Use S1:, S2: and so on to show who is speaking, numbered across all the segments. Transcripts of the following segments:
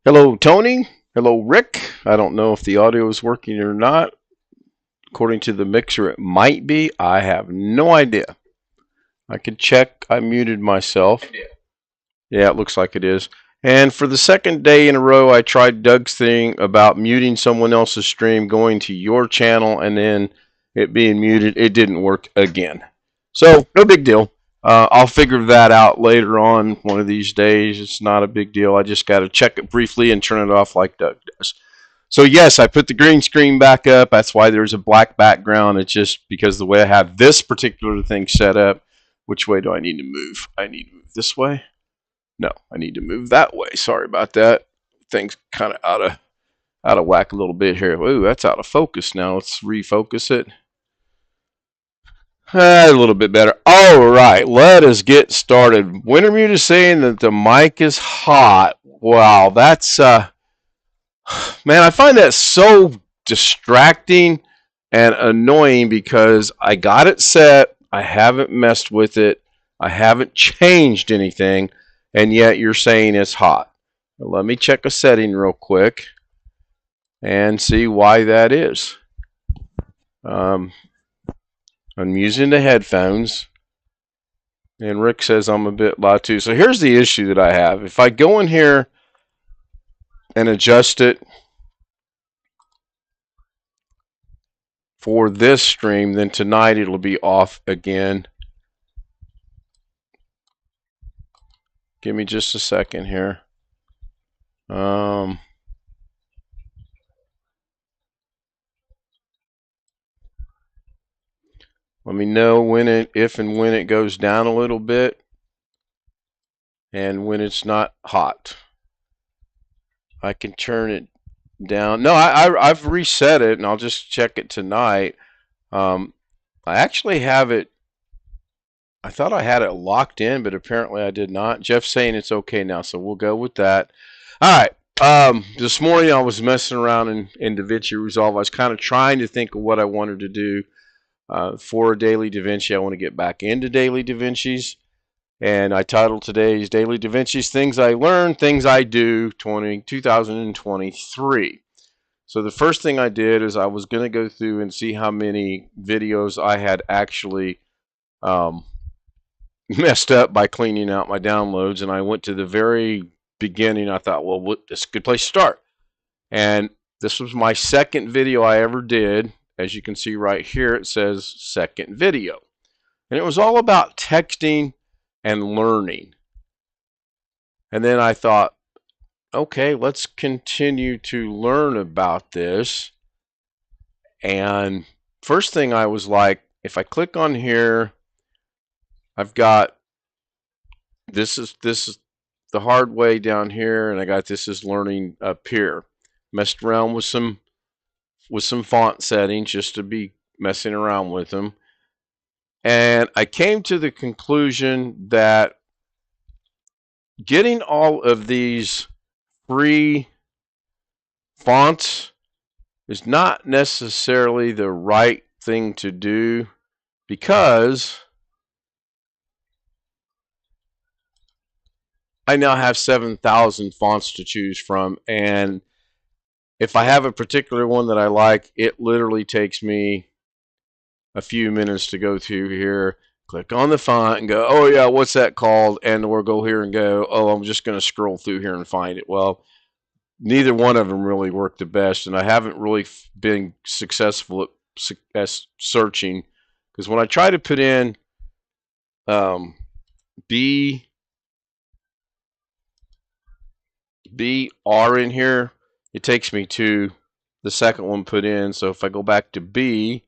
S1: Hello, Tony. Hello, Rick. I don't know if the audio is working or not. According to the mixer, it might be. I have no idea. I can check. I muted myself. Yeah, it looks like it is. And for the second day in a row, I tried Doug's thing about muting someone else's stream, going to your channel, and then it being muted. It didn't work again. So, no big deal. I'll figure that out later on one of these days. It's not a big deal. I just got to check it briefly and turn it off like Doug does. So, yes, I put the green screen back up. That's why there's a black background. It's just because the way I have this particular thing set up. Which way do I need to move? I need to move this way. No, I need to move that way. Sorry about that. Thing's kind of out of whack a little bit here. Ooh, that's out of focus now. Let's refocus it. A little bit better. All right, let us get started. Wintermute is saying that the mic is hot. Wow, that's man, I find that so distracting and annoying because I got it set. I haven't messed with it. I haven't changed anything, and yet you're saying it's hot. Let me check a setting real quick and see why that is. I'm using the headphones, and Rick says I'm a bit loud too. So here's the issue that I have. If I go in here and adjust it for this stream, then tonight it'll be off again. Give me just a second here. Let me know when if and when it goes down a little bit and when it's not hot. I can turn it down. No, I've reset it, and I'll just check it tonight. I actually have it. I thought I had it locked in, but apparently I did not. Jeff's saying it's okay now, so we'll go with that. All right. This morning I was messing around in Davinci Resolve. I was kind of trying to think of what I wanted to do for Daily Davinci. I want to get back into Daily Davinci's. And I titled today's Daily Davinci's Things I Learned, Things I Do 2023. So the first thing I did is I was going to go through and see how many videos I had actually messed up by cleaning out my downloads. And I went to the very beginning. I thought, well, this is a good place to start. And this was my second video I ever did. As you can see right here, it says second video. And it was all about texting and learning. And then I thought, okay, let's continue to learn about this. And first thing I was like, if I click on here, I've got this is the hard way down here, and I got this is learning up here. Messed around with some font settings just to be messing around with them. And I came to the conclusion that getting all of these free fonts is not necessarily the right thing to do because I now have 7,000 fonts to choose from, and if I have a particular one that I like, it literally takes me a few minutes to go through here, click on the font and go, oh yeah, what's that called? And we'll go here and go, oh, I'm just going to scroll through here and find it. Well, neither one of them really worked the best, and I haven't really been successful at searching, because when I try to put in BR in here, it takes me to the second one put in. So if I go back to B,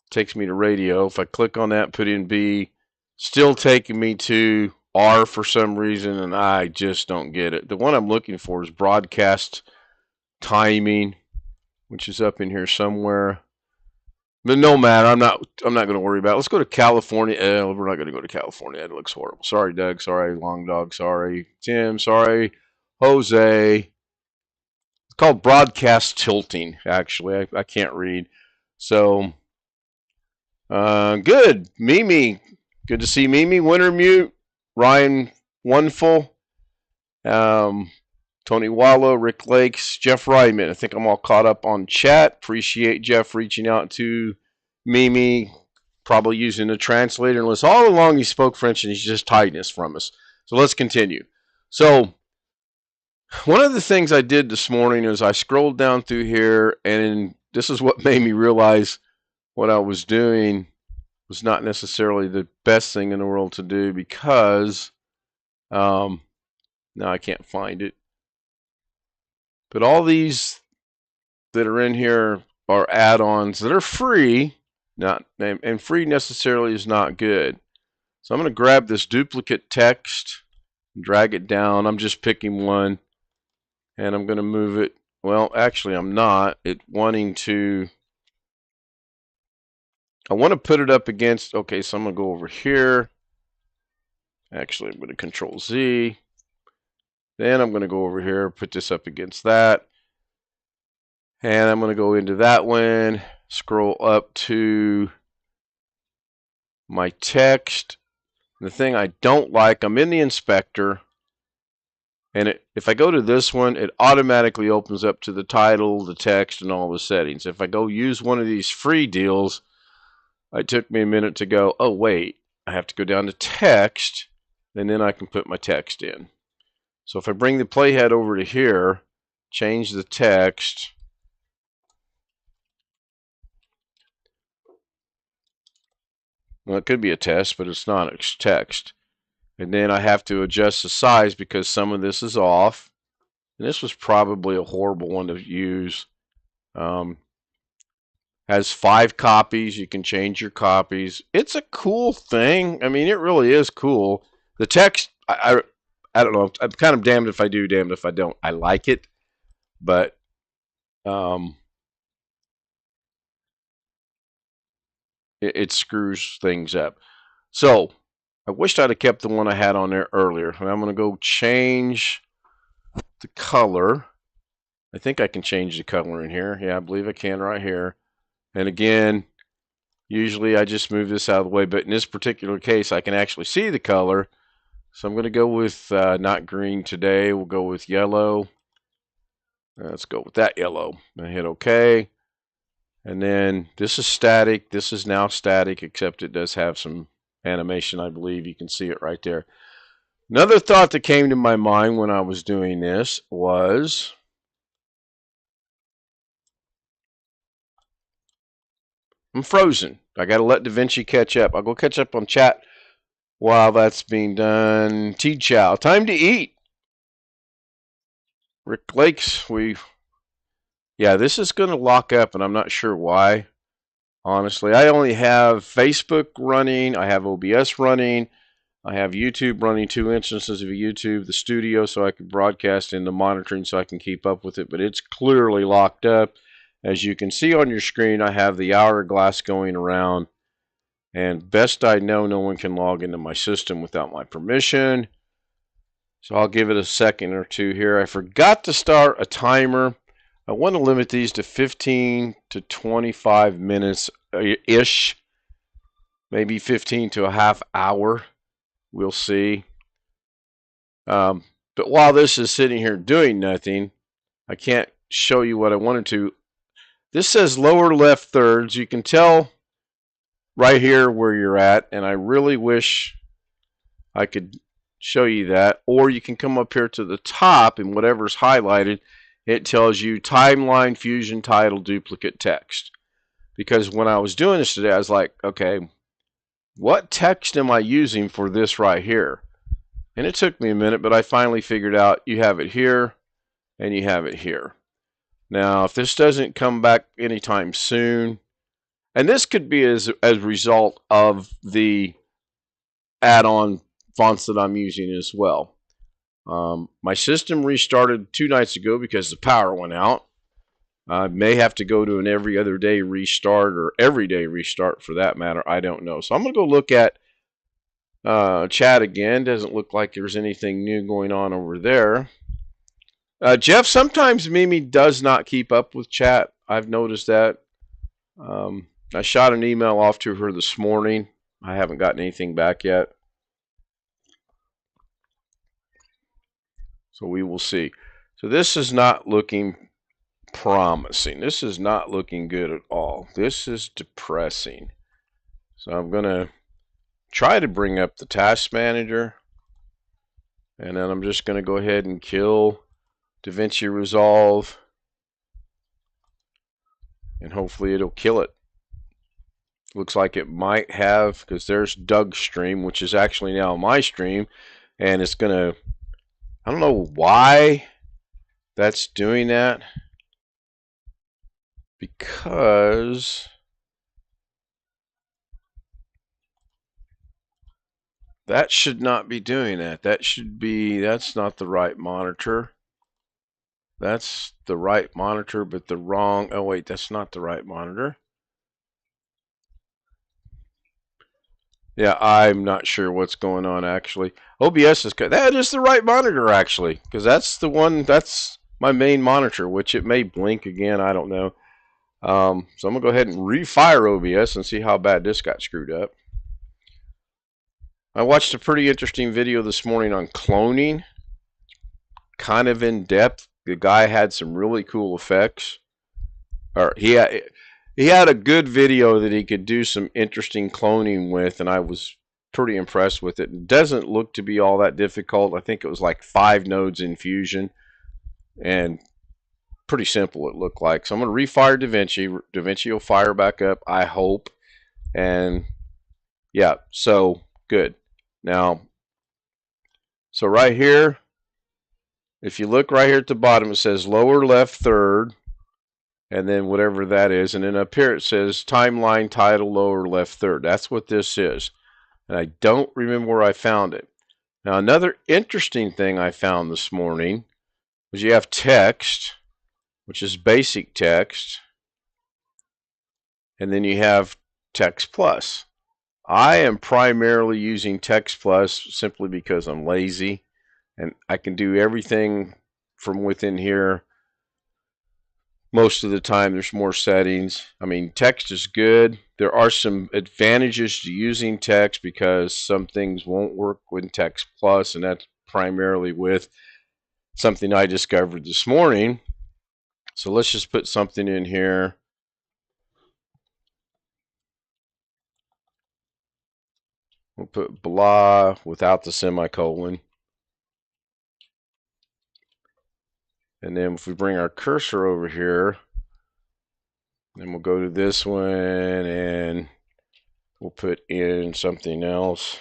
S1: it takes me to radio. If I click on that, put in B, still taking me to R for some reason, and I just don't get it. The one I'm looking for is broadcast timing, which is up in here somewhere. But no matter, I'm not going to worry about it. Let's go to California. We're not going to go to California. It looks horrible. Sorry, Doug. Sorry, Long Dog. Sorry, Tim. Sorry, Jose. It's called broadcast tilting, actually. I can't read. So, good. Mimi. Good to see Mimi. Wintermute. Ryan Wonderful. Tony Wallow, Rick Lakes, Jeff Ryman. I think I'm all caught up on chat. Appreciate Jeff reaching out to Mimi, probably using a translator. Unless all along he spoke French and he's just hiding this from us. So let's continue. So one of the things I did this morning is I scrolled down through here, and this is what made me realize what I was doing was not necessarily the best thing in the world to do, because now I can't find it. But all these that are in here are add-ons that are free, and free necessarily is not good. So I'm going to grab this duplicate text and drag it down. I'm just picking one, and I'm going to move it. Well, actually, I'm not. I want to put it up against, okay, so I'm going to go over here. Actually, I'm going to Control Z. Then I'm going to go over here, put this up against that. And I'm going to go into that one, scroll up to my text. The thing I don't like, I'm in the inspector, and if I go to this one, it automatically opens up to the title, the text, and all the settings. If I go use one of these free deals, it took me a minute to go, oh wait, I have to go down to text, and then I can put my text in. So if I bring the playhead over to here, change the text, well, it could be a test, but it's not. It's text. And then I have to adjust the size because some of this is off. And this was probably a horrible one to use. Has 5 copies. You can change your copies. It's a cool thing. I mean, it really is cool. The text, I don't know. I'm kind of damned if I do, damned if I don't. I like it, but it screws things up. So I wished I'd have kept the one I had on there earlier. And I'm going to go change the color. I think I can change the color in here. Yeah, I believe I can right here. And again, usually I just move this out of the way, but in this particular case, I can actually see the color. So I'm going to go with not green today. We'll go with yellow. Let's go with that yellow. I hit OK. And then this is static. This is now static, except it does have some animation, I believe. You can see it right there. Another thought that came to my mind when I was doing this was, I'm frozen. I got to let Davinci catch up. I'll go catch up on chat while that's being done. Tea chow. Time to eat. Rick Lakes, yeah, this is going to lock up, and I'm not sure why. Honestly, I only have Facebook running. I have OBS running. I have YouTube running, 2 instances of YouTube, the studio, so I can broadcast into monitoring so I can keep up with it, but it's clearly locked up. As you can see on your screen, I have the hourglass going around, and best I know, no one can log into my system without my permission. So I'll give it a second or two here. I forgot to start a timer. I want to limit these to 15 to 25 minutes-ish, maybe 15 to a half hour. We'll see. But while this is sitting here doing nothing, I can't show you what I wanted to. This says lower left thirds. You can tell right here where you're at, and I really wish I could show you that. Or you can come up here to the top, and whatever's highlighted, it tells you timeline, fusion, title, duplicate text. Because when I was doing this today, I was like, okay, what text am I using for this right here? And it took me a minute, but I finally figured out you have it here and you have it here. Now, if this doesn't come back anytime soon, and this could be as a result of the add-on fonts that I'm using as well. My system restarted 2 nights ago because the power went out. I may have to go to an every other day restart, or everyday restart for that matter. I don't know. So I'm going to go look at chat again. Doesn't look like there's anything new going on over there. Jeff, sometimes Mimi does not keep up with chat. I've noticed that. I shot an email off to her this morning. I haven't gotten anything back yet. So we will see. So this is not looking promising. This is not looking good at all. This is depressing. So I'm going to try to bring up the task manager. And then I'm just going to go ahead and kill Davinci Resolve. And hopefully it'll kill it. Looks like it might have, because there's Doug's stream, which is actually now my stream. And it's going to, I don't know why that's doing that. Because that should not be doing that. That should be, that's not the right monitor. That's the right monitor, but the wrong, oh wait, that's not the right monitor. Yeah, I'm not sure what's going on actually. OBS is good. That is the right monitor actually, because that's the one, that's my main monitor, which it may blink again, I don't know. So I'm gonna go ahead and refire OBS and see how bad this got screwed up. I watched a pretty interesting video this morning on cloning, kind of in depth. The guy had some really cool effects, or he had a good video that he could do some interesting cloning with, and I was pretty impressed with it. It doesn't look to be all that difficult. I think it was like 5 nodes in Fusion, and pretty simple it looked like. So I'm going to refire Davinci. Davinci will fire back up, I hope. And yeah, so good. Now, so right here, if you look right here at the bottom, it says lower left third, and then whatever that is. And then up here it says timeline title lower left third. That's what this is. And I don't remember where I found it. Now, another interesting thing I found this morning was you have text, which is basic text, and then you have text plus. I am primarily using text plus simply because I'm lazy and I can do everything from within here. Most of the time there's more settings. I mean, text is good. There are some advantages to using text because some things won't work with text plus, and that's primarily with something I discovered this morning. So let's just put something in here. We'll put blah without the semicolon. And then if we bring our cursor over here, then we'll go to this one and we'll put in something else.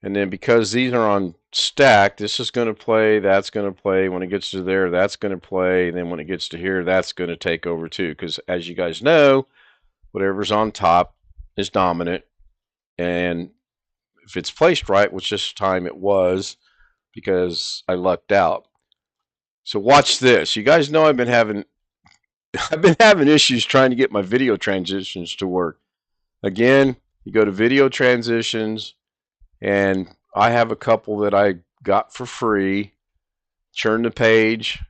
S1: And then because these are on stack, this is going to play, that's going to play. When it gets to there, that's going to play. And then when it gets to here, that's going to take over too. Because as you guys know, whatever's on top is dominant. And if it's placed right, which this time it was, because I lucked out. So watch this. You guys know I've been having issues trying to get my video transitions to work. Again, you go to video transitions, and I have a couple that I got for free. Turn the page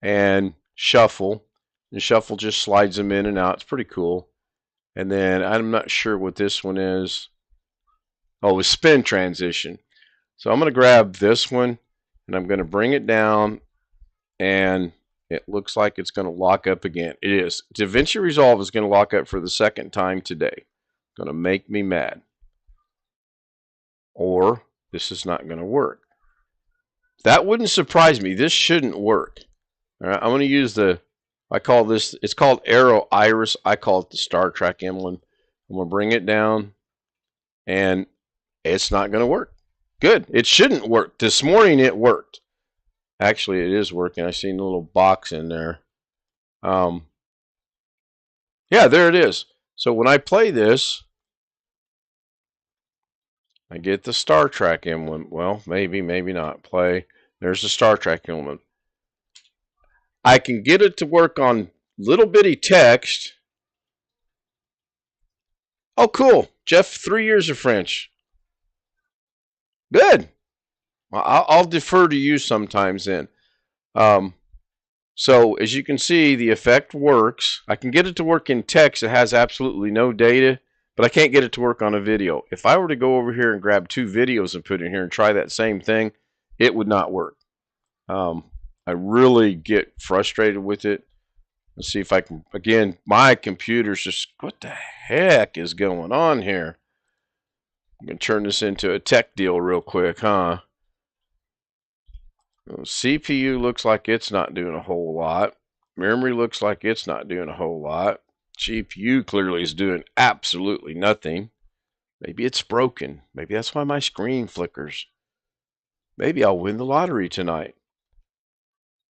S1: and shuffle. And shuffle just slides them in and out. It's pretty cool. And then I'm not sure what this one is. Oh, it's spin transition. So I'm going to grab this one and I'm going to bring it down, and it looks like it's going to lock up again. It is. Davinci Resolve is going to lock up for the second time today. Going to make me mad. Or this is not going to work. That wouldn't surprise me. This shouldn't work. All right, I'm going to use I call this, it's called Arrow Iris. I call it the Star Trek emblem. I'm going to bring it down, and it's not going to work. Good. It shouldn't work. This morning it worked. Actually, it is working. I seen a little box in there. Yeah, there it is. So when I play this, I get the Star Trek emblem. Well, maybe, maybe not. Play. There's the Star Trek emblem. I can get it to work on little bitty text. Oh, cool. Jeff, 3 years of French. Good. I'll defer to you sometimes then. So as you can see, the effect works. I can get it to work in text. It has absolutely no data, but I can't get it to work on a video. If I were to go over here and grab 2 videos and put in here and try that same thing, it would not work. I really get frustrated with it. Let's see if I can, again, my computer's just, what the heck is going on here? I'm going to turn this into a tech deal real quick, huh? CPU looks like it's not doing a whole lot. Memory looks like it's not doing a whole lot. GPU clearly is doing absolutely nothing. Maybe it's broken. Maybe that's why my screen flickers. Maybe I'll win the lottery tonight.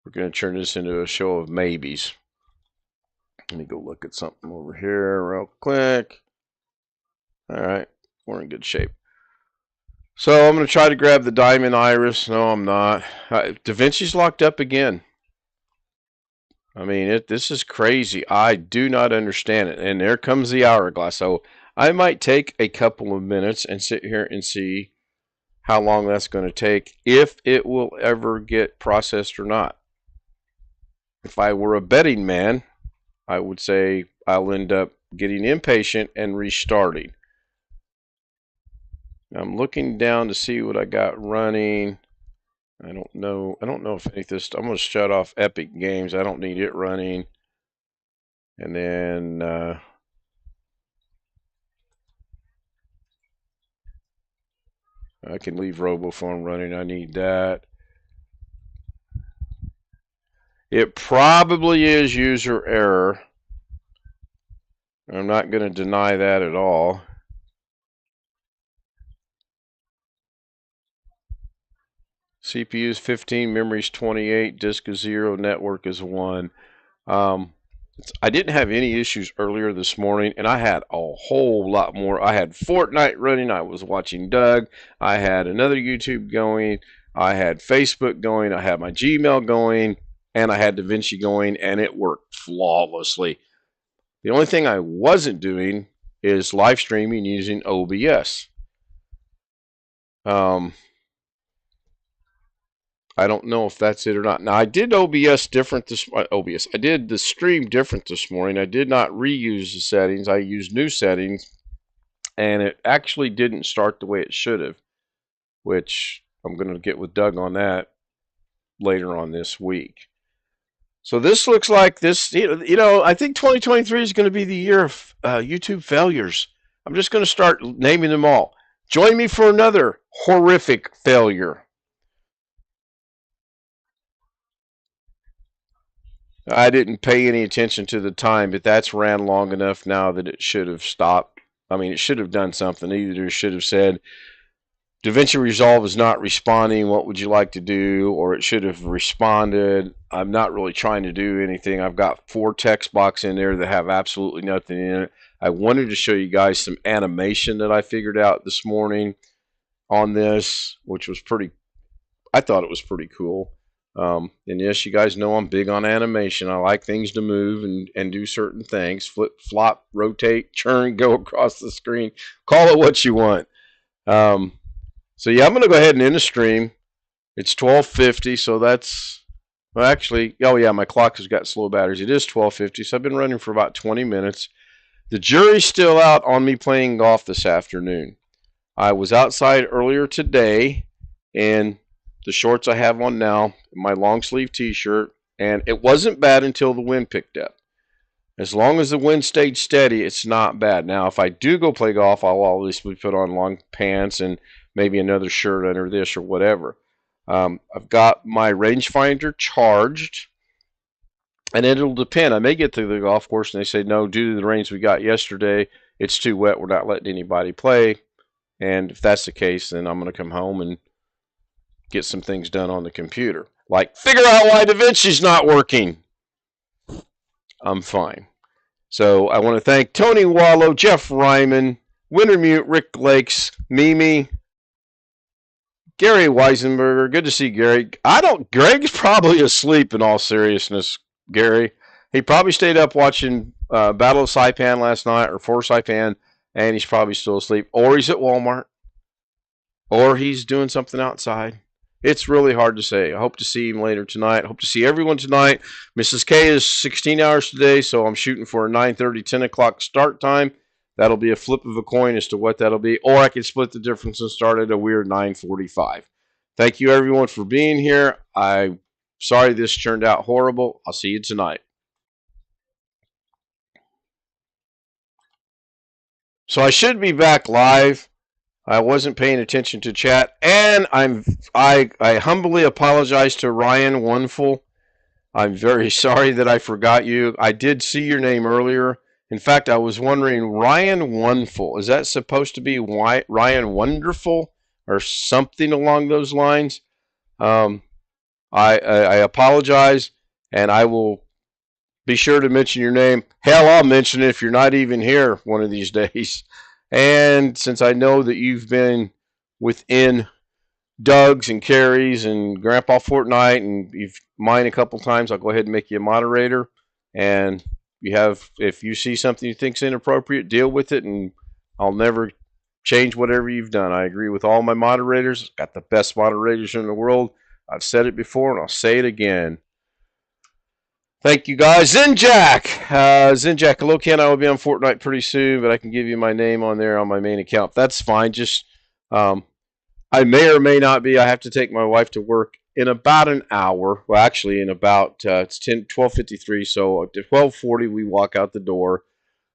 S1: We're going to turn this into a show of maybes. Let me go look at something over here real quick. All right, we're in good shape. So I'm going to try to grab the diamond iris. No, I'm not. Davinci's locked up again. I mean, this is crazy. I do not understand it. And there comes the hourglass. So I might take a couple of minutes and sit here and see how long that's going to take, if it will ever get processed or not. If I were a betting man, I would say I'll end up getting impatient and restarting. I'm looking down to see what I got running. I don't know if any of this, I'm going to shut off Epic Games. I don't need it running. And then I can leave RoboPhone running. I need that. It probably is user error. I'm not going to deny that at all. CPU is 15, memory is 28, disk is 0, network is 1. I didn't have any issues earlier this morning, and I had a whole lot more. I had Fortnite running. I was watching Doug. I had another YouTube going. I had Facebook going. I had my Gmail going, and I had Davinci going, and it worked flawlessly. The only thing I wasn't doing is live streaming using OBS. I don't know if that's it or not. Now, I did OBS different this OBS. I did the stream different this morning. I did not reuse the settings. I used new settings, and it actually didn't start the way it should have, which I'm going to get with Doug on that later on this week. So this looks like this, you know, I think 2023 is going to be the year of YouTube failures. I'm just going to start naming them all. Join me for another horrific failure. I didn't pay any attention to the time, but that's ran long enough now that it should have stopped. I mean, it should have done something. Either it should have said, Davinci Resolve is not responding, what would you like to do? Or it should have responded, I'm not really trying to do anything. I've got 4 text boxes in there that have absolutely nothing in it. I wanted to show you guys some animation that I figured out this morning on this, which was I thought it was pretty cool. And yes, you guys know I'm big on animation. I like things to move and do certain things. Flip, flop, rotate, churn, go across the screen. Call it what you want. So yeah, I'm going to go ahead and end the stream. It's 12:50, so that's, well, actually, oh yeah, my clock has got slow batteries. It is 12:50, so I've been running for about 20 minutes. The jury's still out on me playing golf this afternoon. I was outside earlier today in the shorts I have on now, my long sleeve t-shirt, and it wasn't bad until the wind picked up. As long as the wind stayed steady, it's not bad. Now, if I do go play golf, I'll obviously put on long pants and maybe another shirt under this or whatever. I've got my rangefinder charged, and it'll depend. I may get to the golf course and they say, no, due to the rains we got yesterday, it's too wet. We're not letting anybody play. And if that's the case, then I'm going to come home and get some things done on the computer. Like, figure out why Davinci's not working. I'm fine. So I want to thank Tony Wallow, Jeff Ryman, Wintermute, Rick Lakes, Mimi, Gary Weisenberger. Good to see Gary. Greg's probably asleep in all seriousness, Gary. He probably stayed up watching Battle of Saipan last night, or for Saipan, and he's probably still asleep. Or he's at Walmart. Or he's doing something outside. It's really hard to say. I hope to see him later tonight. I hope to see everyone tonight. Mrs. K is 16 hours today, so I'm shooting for a 9:30, 10 o'clock start time. That'll be a flip of a coin as to what that'll be. Or I could split the difference and start at a weird 945. Thank you, everyone, for being here. I'm sorry this turned out horrible. I'll see you tonight. So I should be back live. I wasn't paying attention to chat, and I humbly apologize to Ryan Wonderful. I'm very sorry that I forgot you. I did see your name earlier. In fact, I was wondering, Ryan Wonderful, is that supposed to be Ryan Wonderful or something along those lines? I apologize, and I will be sure to mention your name. Hell, I'll mention it if you're not even here one of these days. And since I know that you've been within Doug's and Carrie's and Grandpa Fortnite, and you've mine a couple times, I'll go ahead and make you a moderator. And if you see something you think's inappropriate, deal with it, and I'll never change whatever you've done. I agree with all my moderators. Got the best moderators in the world. I've said it before, and I'll say it again. Thank you, guys. Zinjack! Zinjack, hello, Ken. I will be on Fortnite pretty soon, but I can give you my name on there on my main account. That's fine. Just, I may or may not be. I have to take my wife to work in about an hour. Well, actually, in about, it's 12:53, so at 12:40 we walk out the door.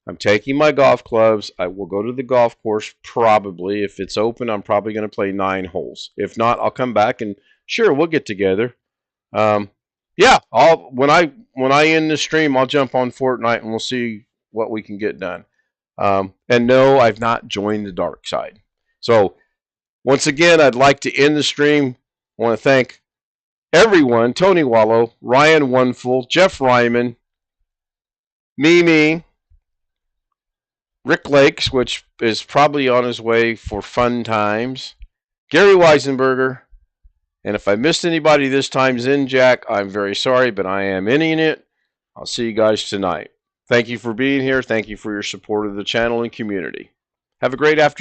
S1: I'm taking my golf clubs. I will go to the golf course probably. If it's open, I'm probably going to play 9 holes. If not, I'll come back and sure, we'll get together. Yeah, when I end the stream, I'll jump on Fortnite and we'll see what we can get done. And no, I've not joined the dark side. So once again, I'd like to end the stream. I want to thank everyone: Tony Wallow, Ryan Wonderful, Jeff Ryman, Mimi, Rick Lakes, which is probably on his way for fun times, Gary Weisenberger, and if I missed anybody this time, Zinjack, I'm very sorry, but I am ending it. I'll see you guys tonight. Thank you for being here. Thank you for your support of the channel and community. Have a great afternoon.